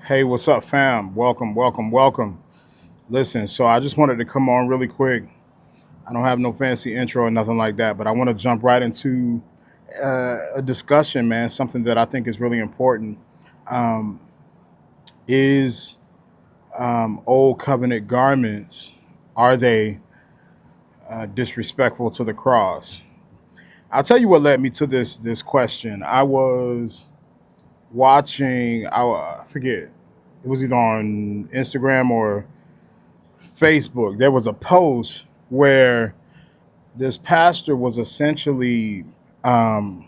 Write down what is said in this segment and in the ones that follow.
Hey, what's up, fam? Welcome, welcome, welcome. Listen, so I just wanted to come on really quick. I don't have no fancy intro or nothing like that, but I want to jump right into a discussion, man. Something that I think is really important um, is old covenant garments. Are they disrespectful to the cross? I'll tell you what led me to this question. I was watching. I forget. It was either on Instagram or Facebook. There was a post where this pastor was essentially um,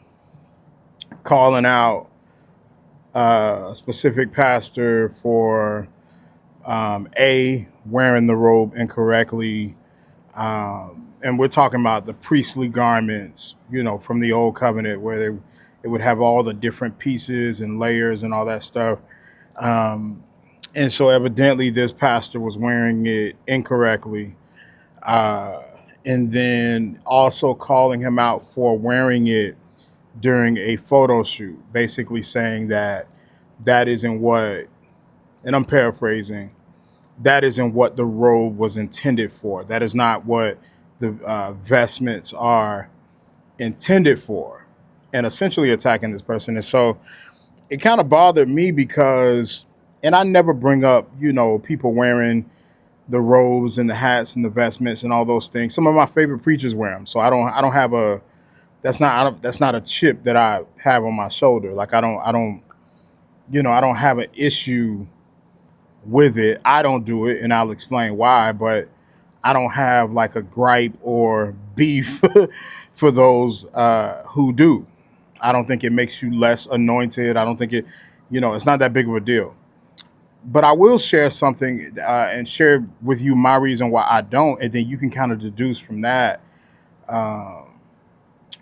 calling out a specific pastor for a wearing the robe incorrectly, and we're talking about the priestly garments, from the old covenant where it would have all the different pieces and layers and all that stuff. Um, and so evidently this pastor was wearing it incorrectly, uh, and then also calling him out for wearing it during a photo shoot, basically saying that that isn't what, and I'm paraphrasing, that isn't what the robe was intended for. That is not what the vestments are intended for, and essentially attacking this person. And so it kind of bothered me because, and I never bring up, people wearing the robes and the hats and the vestments and all those things. Some of my favorite preachers wear them, so I don't have a that's not a chip that I have on my shoulder. Like I don't have an issue with it. I don't do it, and I'll explain why. But I don't have like a gripe or beef for those who do. I don't think it makes you less anointed. I don't think it's not that big of a deal. But I will share something and share with you my reason why I don't, and then you can kind of deduce from that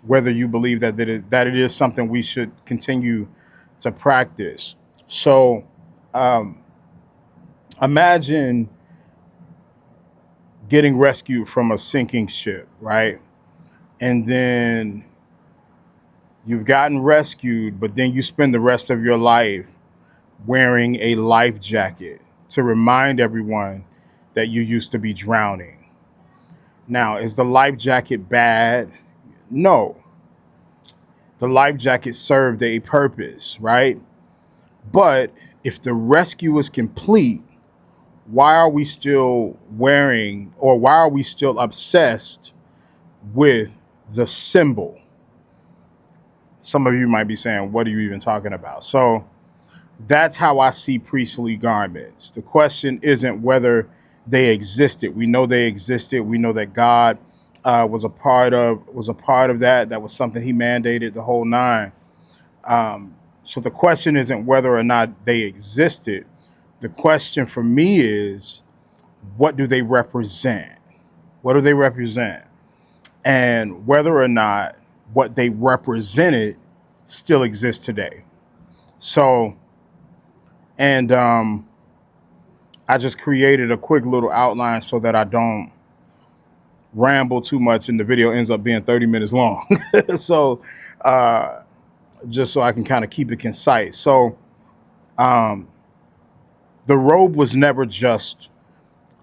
whether you believe that it is something we should continue to practice. So um, imagine getting rescued from a sinking ship, right? And then you've gotten rescued, but then you spend the rest of your life wearing a life jacket to remind everyone that you used to be drowning. Now, is the life jacket bad? No. The life jacket served a purpose, right? But if the rescue is complete, why are we still wearing, or why are we still obsessed with the symbol? Some of you might be saying, what are you even talking about? So that's how I see priestly garments. The question isn't whether they existed. We know they existed. We know that God was a part of that. That was something He mandated, the whole nine. So the question isn't whether or not they existed. The question for me is, what do they represent? What do they represent? And whether or not what they represented still exists today. So, and I just created a quick little outline so that I don't ramble too much and the video ends up being 30 minutes long. So, uh, just so I can kind of keep it concise. So, um, the robe was never just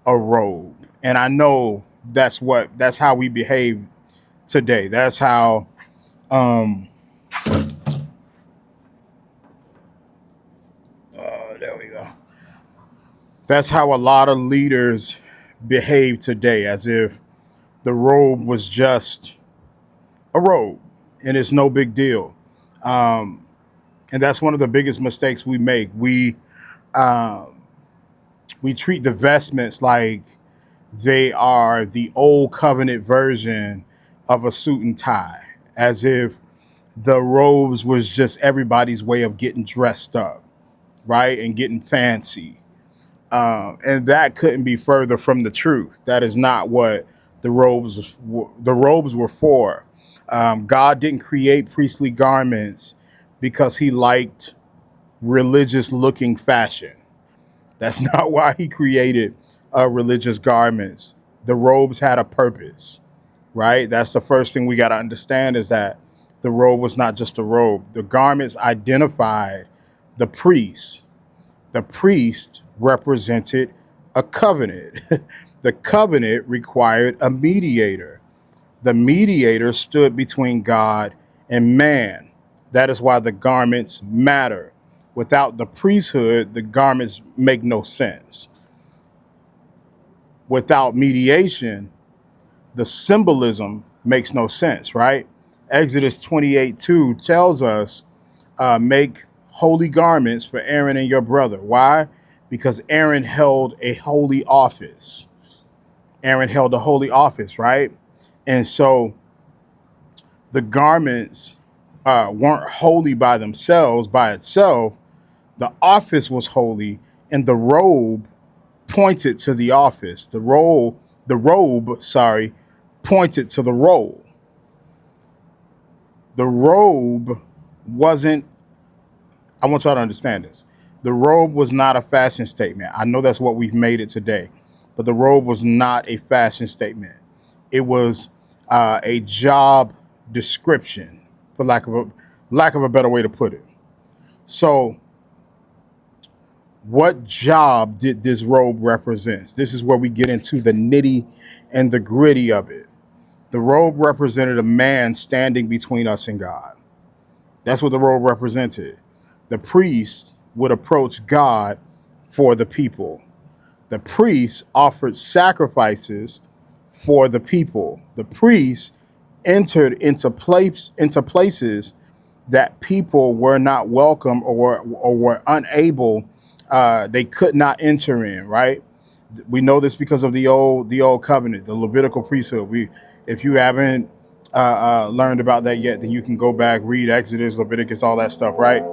a robe. And I know that's how we behave today. That's how, um, there we go. That's how a lot of leaders behave today, as if the robe was just a robe and it's no big deal. Um, and that's one of the biggest mistakes we make. We treat the vestments like they are the old covenant version of a suit and tie, as if the robes was just everybody's way of getting dressed up, right, and getting fancy. And that couldn't be further from the truth. That is not what the robes were for. God didn't create priestly garments because He liked religious looking fashion. That's not why He created religious garments. The robes had a purpose, right? That's the first thing we got to understand, is that the robe was not just a robe. The garments identified the priest. The priest represented a covenant. The covenant required a mediator. The mediator stood between God and man. That is why the garments matter. Without the priesthood, the garments make no sense. Without mediation, the symbolism makes no sense, right? Exodus 28:2 tells us, make holy garments for Aaron and your brother. Why? Because Aaron held a holy office. Aaron held a holy office, right? And so the garments weren't holy by themselves, by itself. The office was holy, and the robe pointed to the office. The robe, pointed to the role. The robe wasn't, I want y'all to understand this. The robe was not a fashion statement. I know that's what we've made it today, but the robe was not a fashion statement. It was a job description, for lack of a better way to put it. So what job did this robe represent? This is where we get into the nitty and the gritty of it. The robe represented a man standing between us and God. That's what the robe represented. The priest would approach God for the people. The priest offered sacrifices for the people. The priest entered into places that people were not welcome or were unable. They could not enter in. Right? We know this because of the old covenant, the Levitical priesthood. If you haven't learned about that yet, then you can go back, read Exodus, Leviticus, all that stuff. Right?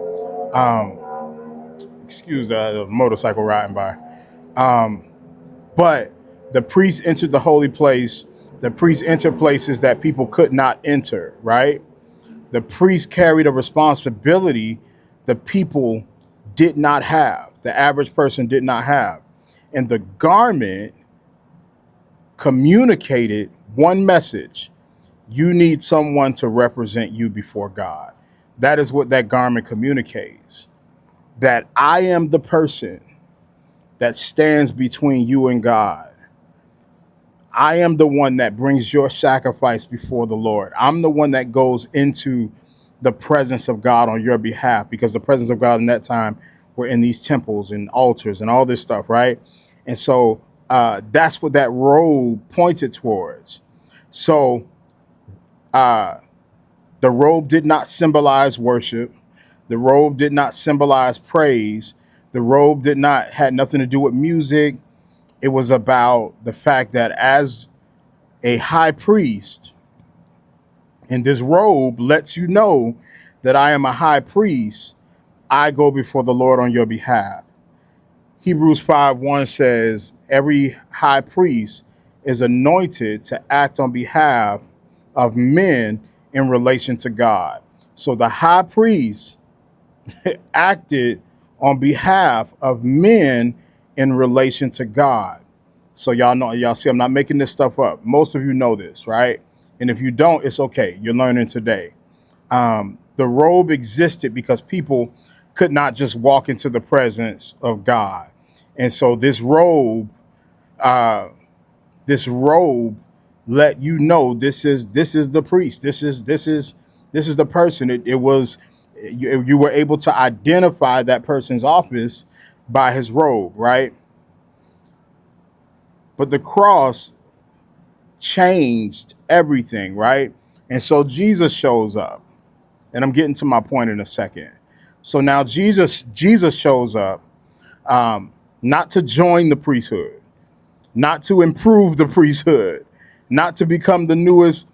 Excuse the motorcycle riding by. But the priest entered the holy place. The priest entered places that people could not enter, right? The priest carried a responsibility the people did not have, the average person did not have. And the garment communicated one message: you need someone to represent you before God. That is what that garment communicates. That I am the person that stands between you and God. I am the one that brings your sacrifice before the Lord. I'm the one that goes into the presence of God on your behalf, because the presence of God in that time were in these temples and altars and all this stuff, right? And so that's what that robe pointed towards. So the robe did not symbolize worship. The robe did not symbolize praise. The robe had nothing to do with music. It was about the fact that as a high priest, and this robe lets you know that I am a high priest, I go before the Lord on your behalf. Hebrews 5:1 says, every high priest is anointed to act on behalf of men in relation to God. So the high priest acted on behalf of men in relation to God. So y'all see, I'm not making this stuff up. Most of you know this, right? And if you don't, it's okay. You're learning today. The robe existed because people could not just walk into the presence of God. And so this robe let you know this is the priest. This is the person. It was you were able to identify that person's office by his robe, right? But the cross changed everything, right? And so Jesus shows up. And I'm getting to my point in a second. So now Jesus shows up, not to join the priesthood, not to improve the priesthood, not to become the newest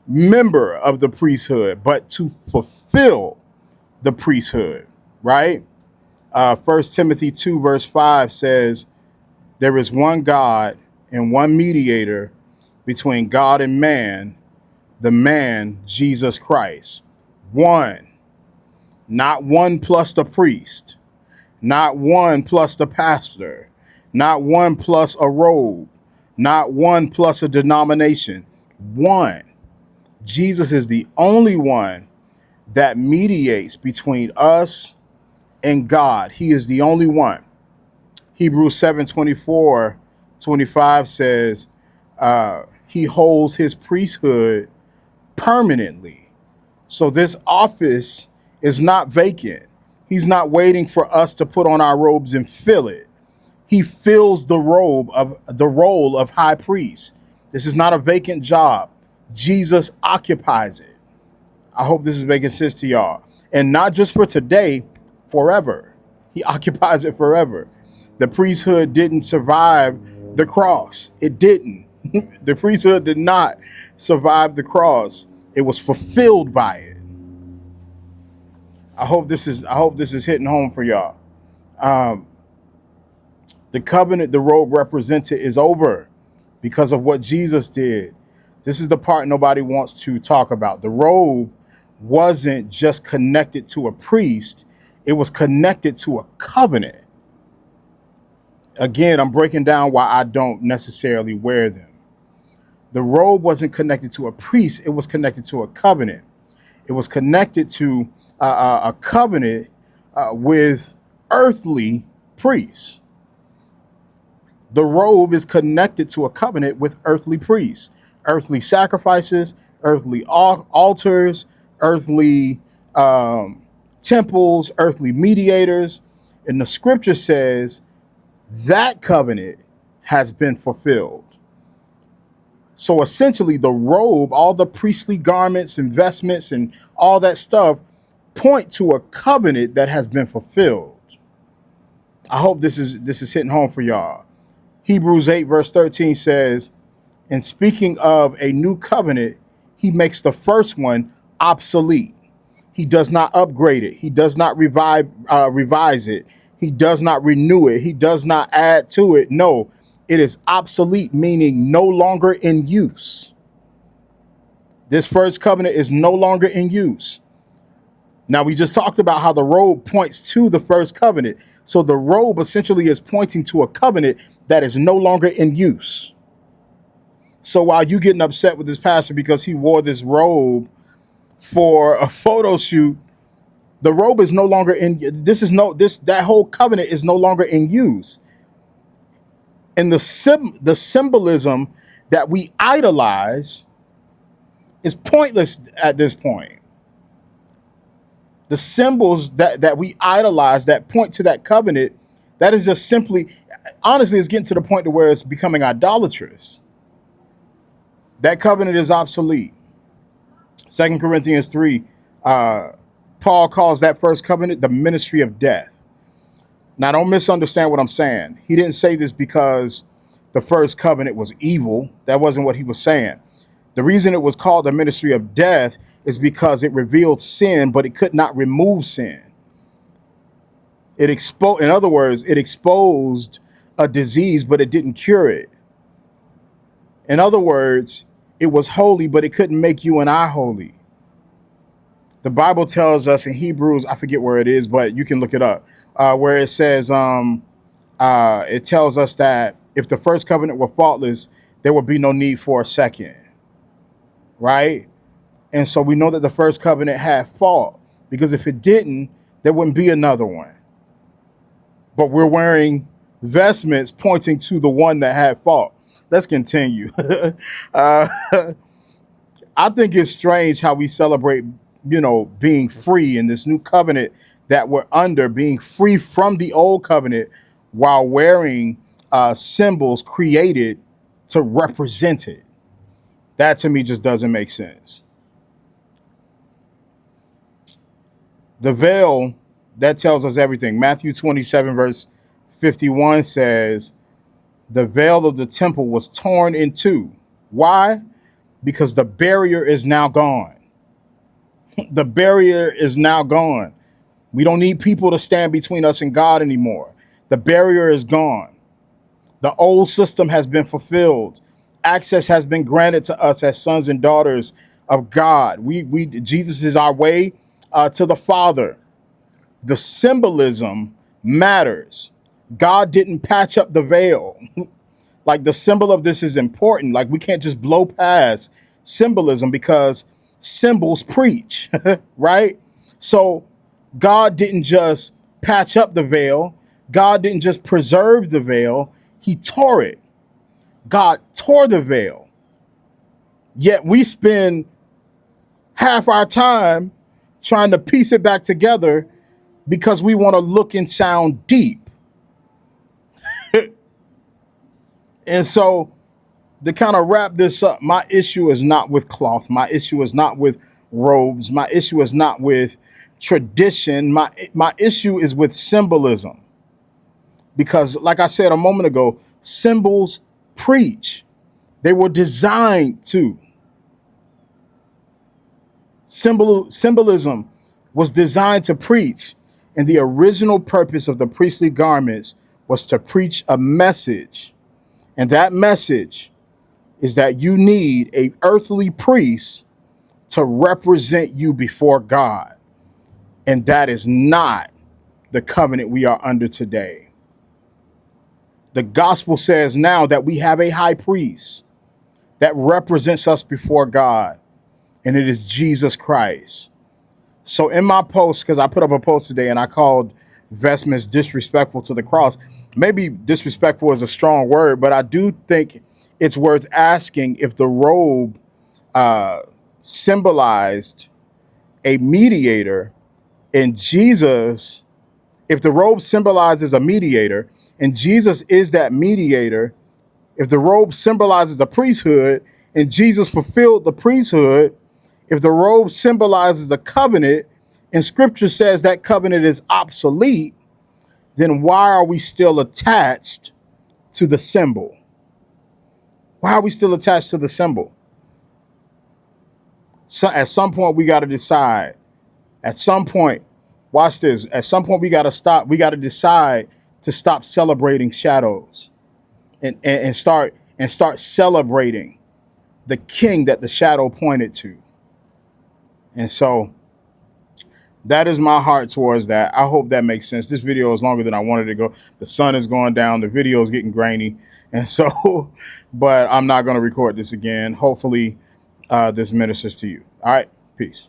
member of the priesthood, but to fulfill the priesthood, right? 1 Timothy 2 verse 5 says, there is one God and one mediator between God and man, the man Jesus Christ. One, not one plus the priest, not one plus the pastor, not one plus a robe, not one plus a denomination. One. Jesus is the only one that mediates between us and God. He is the only one. Hebrews 7:24-25 says he holds his priesthood permanently. So this office is not vacant. He's not waiting for us to put on our robes and fill it. He fills the role of high priest. This is not a vacant job. Jesus occupies it. I hope this is making sense to y'all. And not just for today, forever. He occupies it forever. The priesthood didn't survive the cross. It didn't. The priesthood did not survive the cross. It was fulfilled by it. I hope this is hitting home for y'all. The covenant the robe represented is over because of what Jesus did. This is the part nobody wants to talk about. The robe wasn't just connected to a priest, it was connected to a covenant. Again, I'm breaking down why I don't necessarily wear them. The robe wasn't connected to a priest, it was connected to a covenant. It was connected to a covenant with earthly priests. The robe is connected to a covenant with earthly priests, earthly sacrifices, earthly altars, earthly temples, earthly mediators. And the scripture says that covenant has been fulfilled. So essentially the robe, all the priestly garments, investments, and all that stuff point to a covenant that has been fulfilled. I hope this is hitting home for y'all. Hebrews 8:13 says, and speaking of a new covenant, he makes the first one obsolete. He does not upgrade it. He does not revise it. He does not renew it. He does not add to it. No, it is obsolete, meaning no longer in use. This first covenant is no longer in use. Now, we just talked about how the robe points to the first covenant. So the robe essentially is pointing to a covenant that is no longer in use. So while you getting upset with this pastor because he wore this robe for a photo shoot, the robe is no longer in. That whole covenant is no longer in use. And the symbolism that we idolize is pointless at this point. The symbols that we idolize that point to that covenant, that is just simply, honestly, it's getting to the point to where it's becoming idolatrous. That covenant is obsolete. 2 Corinthians 3, Paul calls that first covenant the ministry of death. Now, don't misunderstand what I'm saying. He didn't say this because the first covenant was evil. That wasn't what he was saying. The reason it was called the ministry of death is because it revealed sin, but it could not remove sin. In other words, it exposed a disease, but it didn't cure it. In other words, it was holy, but it couldn't make you and I holy. The Bible tells us in Hebrews, I forget where it is, but you can look it up, where it says, it tells us that if the first covenant were faultless, there would be no need for a second, right? And so we know that the first covenant had fault, because if it didn't, there wouldn't be another one. But we're wearing vestments pointing to the one that had fault. Let's continue. I think it's strange how we celebrate, being free in this new covenant that we're under, being free from the old covenant while wearing symbols created to represent it. That to me just doesn't make sense. The veil, that tells us everything. Matthew 27 verse 51 says, the veil of the temple was torn in two. Why? Because the barrier is now gone. The barrier is now gone. We don't need people to stand between us and God anymore. The barrier is gone. The old system has been fulfilled. Access has been granted to us as sons and daughters of God. Jesus is our way to the Father. The symbolism matters. God didn't patch up the veil. Like, the symbol of this is important. Like, we can't just blow past symbolism because symbols preach, right? So God didn't just patch up the veil. God didn't just preserve the veil, he tore it. God tore the veil. Yet we spend half our time trying to piece it back together because we want to look and sound deep. And so, to kind of wrap this up, my issue is not with cloth. My issue is not with robes. My issue is not with tradition. My issue is with symbolism. Because, like I said a moment ago, symbols preach. They were designed to. Symbolism was designed to preach. And the original purpose of the priestly garments was to preach a message. And that message is that you need a earthly priest to represent you before God. And that is not the covenant we are under today. The gospel says now that we have a high priest that represents us before God, and it is Jesus Christ. So in my post, because I put up a post today and I called vestments disrespectful to the cross. Maybe disrespectful is a strong word, but I do think it's worth asking if the robe symbolized a mediator, and Jesus, if the robe symbolizes a mediator and Jesus is that mediator, if the robe symbolizes a priesthood and Jesus fulfilled the priesthood, if the robe symbolizes a covenant and scripture says that covenant is obsolete, then why are we still attached to the symbol? Why are we still attached to the symbol? So at some point, we got to decide. At some point, watch this. At some point, we got to stop. We got to decide to stop celebrating shadows and start celebrating the king that the shadow pointed to. And so that is my heart towards that. I hope that makes sense. This video is longer than I wanted to go. The sun is going down. The video is getting grainy. And so, but I'm not going to record this again. Hopefully this ministers to you. All right. Peace.